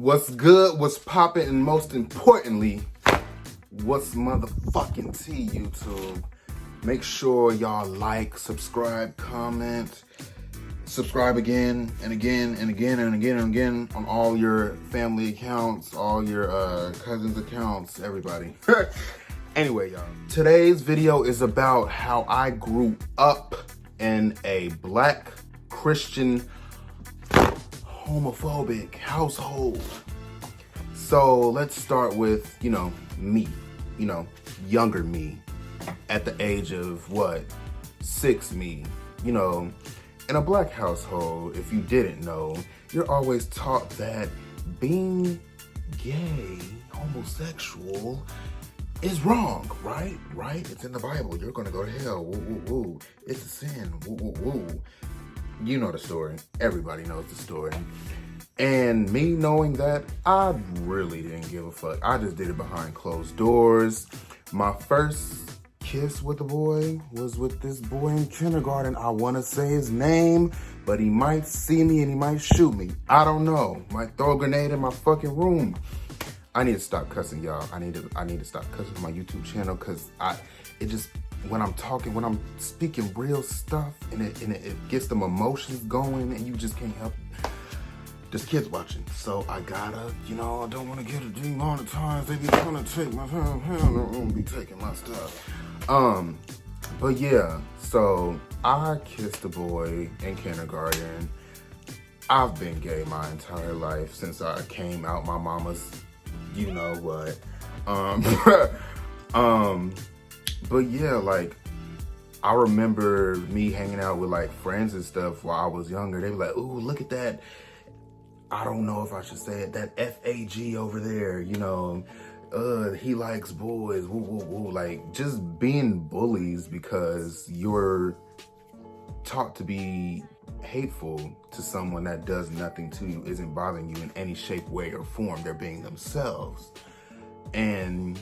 What's good, what's poppin', and most importantly, what's motherfucking tea, YouTube? Make sure y'all like, subscribe, comment, subscribe again and again and again and again and again on all your family accounts, all your cousins' accounts, everybody. Anyway, y'all, today's video is about how I grew up in a Black Christian homophobic household. So let's start with, me, younger me at the age of 6 me, in a Black household. If you didn't know, you're always taught that being gay, homosexual is wrong, right? It's in the Bible. You're gonna go to hell. Woo, woo, woo. It's a sin. Woo, woo, woo. You know the story. Everybody knows the story. And me knowing that, I really didn't give a fuck. I just did it behind closed doors. My first kiss with a boy was with this boy in kindergarten. I want to say his name, but he might see me and he might shoot me. I don't know. Might throw a grenade in my fucking room. I need to stop cussing, y'all. I need to stop cussing on my YouTube channel because when I'm speaking real stuff and it gets them emotions going and you just can't help it. There's kids watching, so I gotta, I don't want to get a dream all the time. They be trying to take my be taking my stuff. But yeah, so I kissed a boy in kindergarten. I've been gay my entire life since I came out my mama's, you know what. But yeah, I remember me hanging out with friends and stuff while I was younger. They were like, "Ooh, look at that." I don't know if I should say it. That FAG over there, he likes boys. Woo, woo, woo. Just being bullies because you're taught to be hateful to someone that does nothing to you, isn't bothering you in any shape, way, or form. They're being themselves. And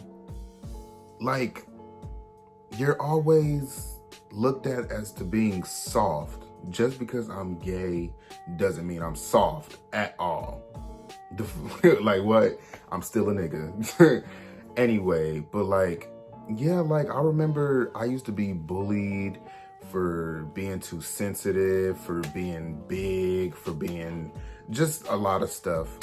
you're always looked at as to being soft. Just because I'm gay doesn't mean I'm soft at all. What? I'm still a nigga. Anyway, but I remember I used to be bullied for being too sensitive, for being big, for being just a lot of stuff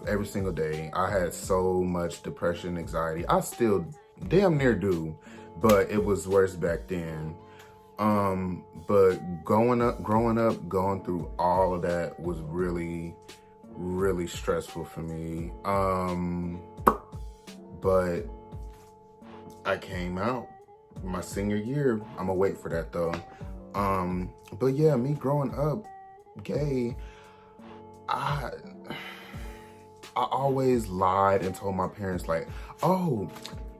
every single day. I had so much depression, anxiety. I still damn near do, but it was worse back then. But growing up, going through all of that was really, really stressful for me. But I came out my senior year. I'm gonna wait for that though. But yeah, me growing up gay, I always lied and told my parents "Oh,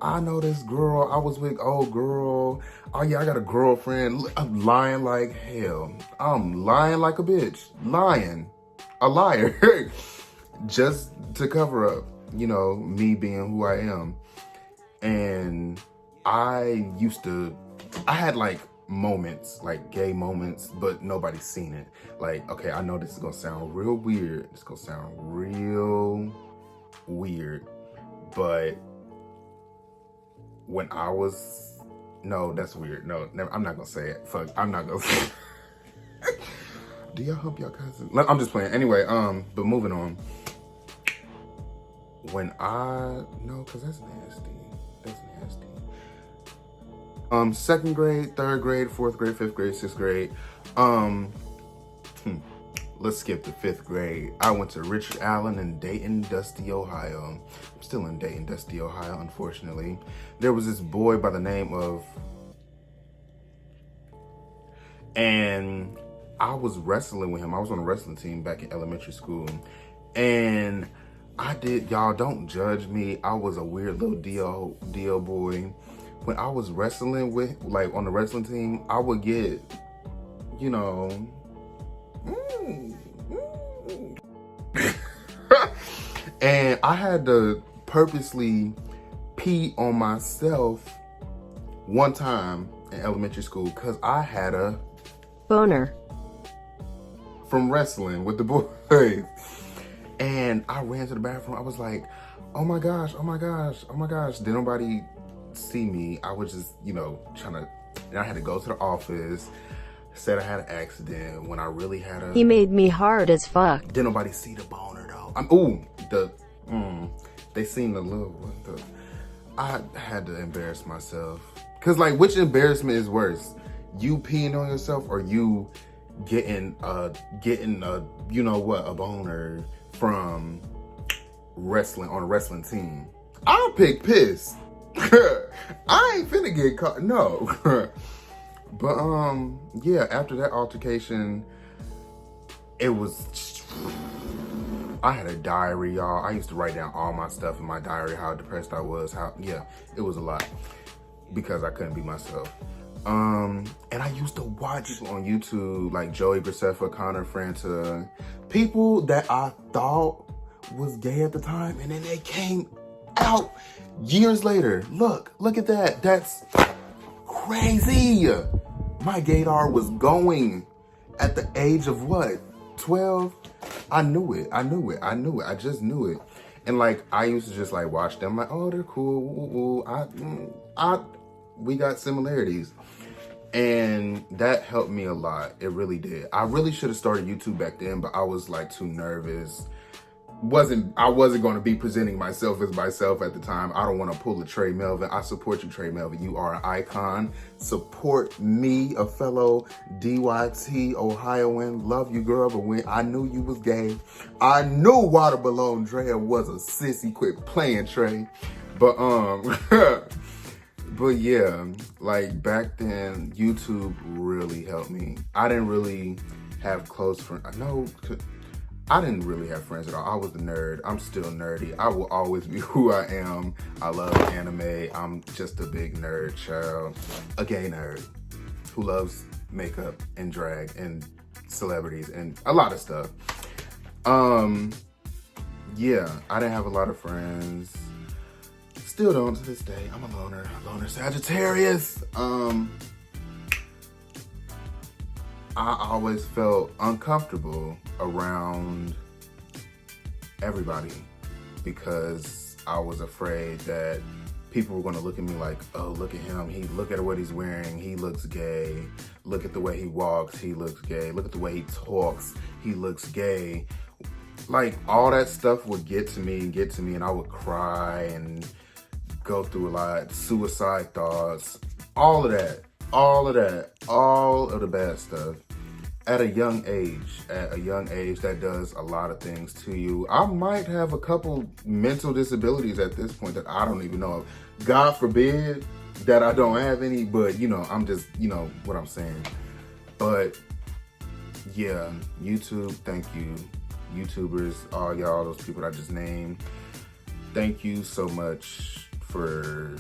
I know this girl. I was with old girl. Oh yeah, I got a girlfriend." I'm lying like hell. I'm lying like a bitch. A liar. Just to cover up, me being who I am. And I had moments, gay moments, but nobody's seen it. Okay, I know this is gonna sound real weird. But when I was, no, that's weird. No, never, I'm not gonna say it. Fuck, I'm not gonna say it. Do y'all hump y'all cousins? I'm just playing. Anyway, but moving on. Cause that's nasty. Second grade, third grade, fourth grade, fifth grade, sixth grade. Let's skip to fifth grade. I went to Richard Allen in Dayton, Dusty, Ohio. I'm still in Dayton, Dusty, Ohio, unfortunately. There was this boy by the name of, and I was wrestling with him. I was on a wrestling team back in elementary school. And y'all don't judge me. I was a weird little DL boy. When I was wrestling with, on the wrestling team, I would get, and I had to purposely pee on myself one time in elementary school because I had a boner from wrestling with the boys. And I ran to the bathroom. I was like, oh my gosh, oh my gosh, oh my gosh. Did nobody see me? I was just, trying to, and I had to go to the office, said I had an accident when I really had a... He made me hard as fuck. Did nobody see the boner though? They seen the little, I had to embarrass myself. Cause like, which embarrassment is worse? You peeing on yourself or you getting a boner from wrestling on a wrestling team? I'll pick piss. I ain't finna get caught, no. But yeah, after that altercation, it was, I had a diary, y'all. I used to write down all my stuff in my diary, how depressed I was, it was a lot because I couldn't be myself. And I used to watch on YouTube, like Joey Graceffa, Connor Franta, people that I thought was gay at the time, and then they came out years later. Look at that. That's crazy. My gaydar was going at the age of what? 12? I knew it. I just knew it. And like, I used to just like watch them like, oh, they're cool. We got similarities. And that helped me a lot. It really did. I really should have started YouTube back then, but I was like too nervous. I wasn't going to be presenting myself as myself at the time. I don't want to pull a Trey Melvin. I support you, Trey Melvin. You are an icon. Support me, a fellow DYT Ohioan. Love you, girl. But when I knew you was gay, I knew Water Balloon Drea was a sissy. Quit playing, Trey. But but yeah, like back then, YouTube really helped me. I didn't really have close friends. I didn't really have friends at all. I was the nerd. I'm still nerdy. I will always be who I am. I love anime. I'm just a big nerd child. A gay nerd who loves makeup and drag and celebrities and a lot of stuff. Yeah, I didn't have a lot of friends. Still don't to this day. I'm a loner Sagittarius. I always felt uncomfortable around everybody because I was afraid that people were going to look at me like, oh, look at him. Look at what he's wearing. He looks gay. Look at the way he walks. He looks gay. Look at the way he talks. He looks gay. Like, all that stuff would get to me, and I would cry and go through a lot. Suicide thoughts. All of the bad stuff. At a young age, that does a lot of things to you. I might have a couple mental disabilities at this point that I don't even know of. God forbid that I don't have any, but I'm just, what I'm saying. But yeah, YouTube, thank you. YouTubers, all y'all, those people that I just named, thank you so much for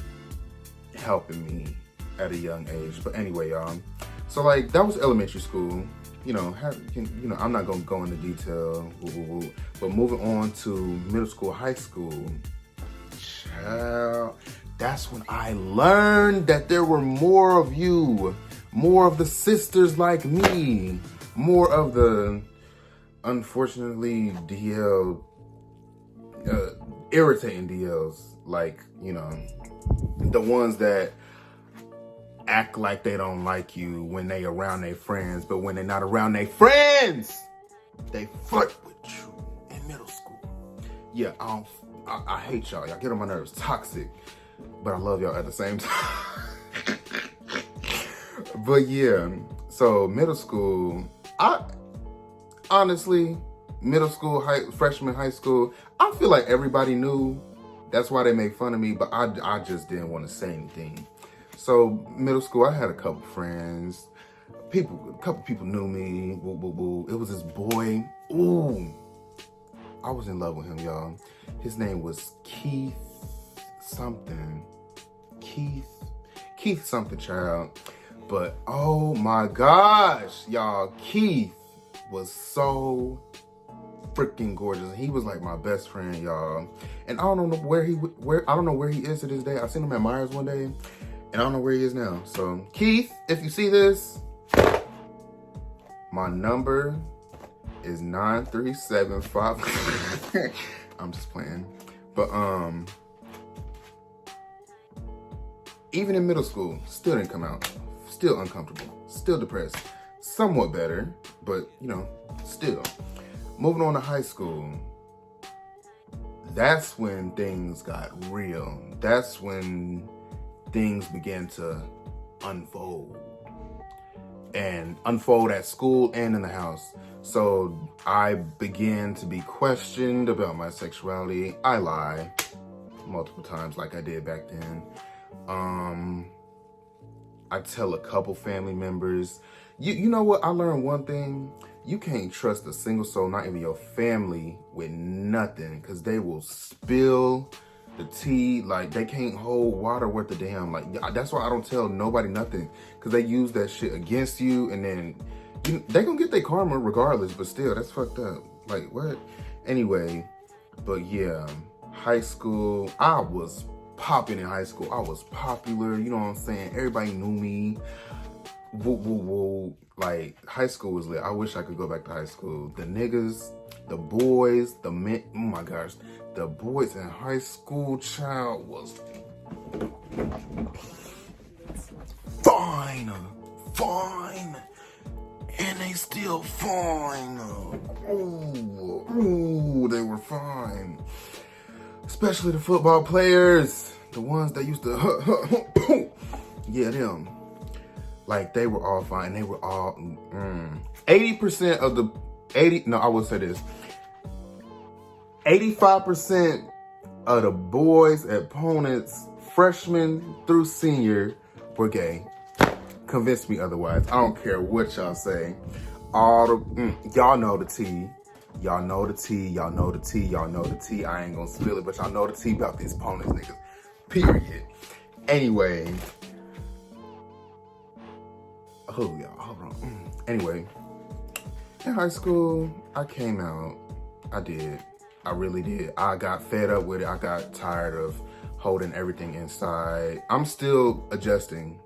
helping me at a young age. But anyway, y'all, so like that was elementary school. I'm not gonna go into detail, but moving on to middle school, high school, child, that's when I learned that there were more of you, more of the sisters like me, more of the, unfortunately, irritating DLs, like, the ones that act like they don't like you when they around their friends, but when they're not around their friends, they flirt with you in middle school. Yeah, I hate y'all. Y'all get on my nerves. Toxic. But I love y'all at the same time. But yeah, so middle school, middle school, freshman, high school, I feel like everybody knew. That's why they made fun of me, but I just didn't want to say anything. So middle school, I had a couple friends. A couple people knew me. Woo, woo, woo. It was this boy. Ooh, I was in love with him, y'all. His name was Keith something. Keith something, child. But oh my gosh, y'all, Keith was so freaking gorgeous. He was like my best friend, y'all. And I don't know where he is to this day. I seen him at Myers one day. And I don't know where he is now. So, Keith, if you see this, my number is 9375. I'm just playing. But even in middle school, still didn't come out. Still uncomfortable. Still depressed. Somewhat better, but you know, still. Moving on to high school, that's when things got real. That's when things began to unfold. And unfold at school and in the house. So I began to be questioned about my sexuality. I lie multiple times like I did back then. I tell a couple family members. You know what? I learned one thing. You can't trust a single soul, not even your family, with nothing, because they will spill the tea. Like, they can't hold water worth a damn. Like, that's why I don't tell nobody nothing, because they use that shit against you, and then they gonna get their karma regardless, but still, that's fucked up. Like, what? Anyway, but yeah, high school, I was popping in high school. I was popular, you know what I'm saying? Everybody knew me. Woo, woo, woo. Like, high school was lit. I wish I could go back to high school. The niggas, the boys, the men, oh my gosh, the boys in high school, child, was fine. And they still fine. Ooh, they were fine. Especially the football players. The ones that used to, yeah, them. Like, they were all fine. They were all, 80% of the, I will say this. 85% of the boys' opponents, freshmen through senior, were gay. Convince me otherwise. I don't care what y'all say. Y'all know the tea. Y'all know the tea. Y'all know the tea. Y'all know the tea. I ain't gonna spill it, but y'all know the tea about these opponents, niggas. Period. Anyway. Oh, y'all, hold on. Anyway, in high school, I came out. I did. I really did. I got fed up with it. I got tired of holding everything inside. I'm still adjusting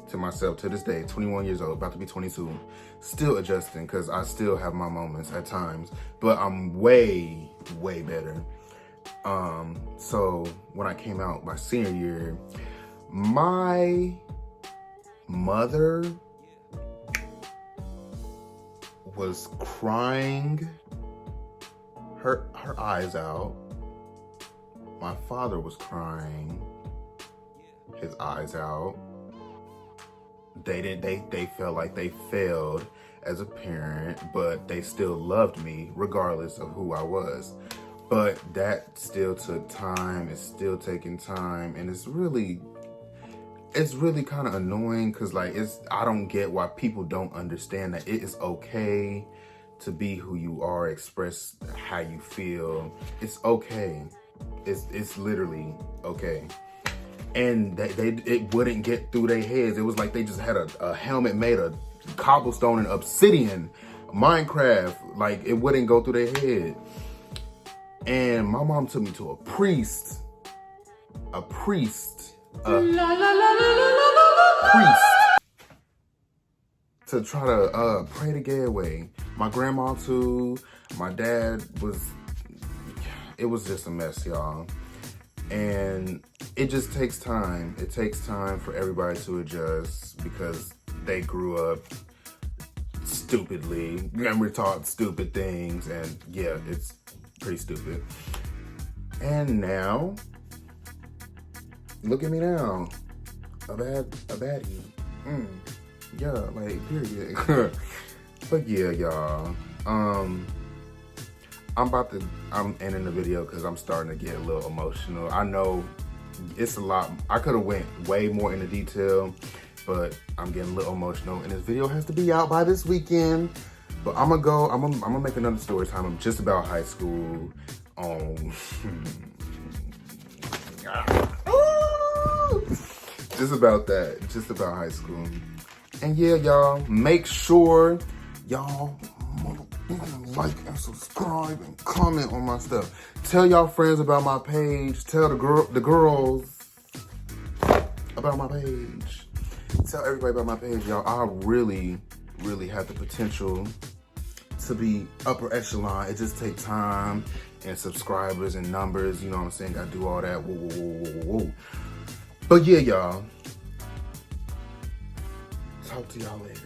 to myself to this day, 21 years old, about to be 22. Still adjusting, because I still have my moments at times, but I'm way, way better. So when I came out my senior year, my mother was crying her eyes out. My father was crying his eyes out. They felt like they failed as a parent, but they still loved me regardless of who I was. But that still took time. It's still taking time, and it's really kind of annoying, because like, I don't get why people don't understand that it is okay to be who you are, express how you feel. It's okay. It's literally okay. And it wouldn't get through their heads. It was like they just had a helmet made of cobblestone and obsidian, Minecraft. Like, it wouldn't go through their head. And my mom took me to a priest to try to pray the gay away. My grandma too. My dad it was just a mess, y'all. And it just takes time. It takes time for everybody to adjust, because they grew up stupidly and were taught stupid things, and yeah, it's pretty stupid. And now, look at me now. A baddie. Yeah, like, period. But yeah, y'all. I'm ending the video because I'm starting to get a little emotional. I know it's a lot. I could have went way more into detail, but I'm getting a little emotional, and this video has to be out by this weekend. But I'm gonna make another story time. I'm just about high school. Just about that. Just about high school. And yeah, y'all, make sure y'all like and subscribe and comment on my stuff. Tell y'all friends about my page. Tell the girls about my page. Tell everybody about my page, y'all. I really, really have the potential to be upper echelon. It just takes time and subscribers and numbers. You know what I'm saying? Gotta do all that. Woo, woo, woo, woo, woo. But yeah, y'all. Talk to y'all later.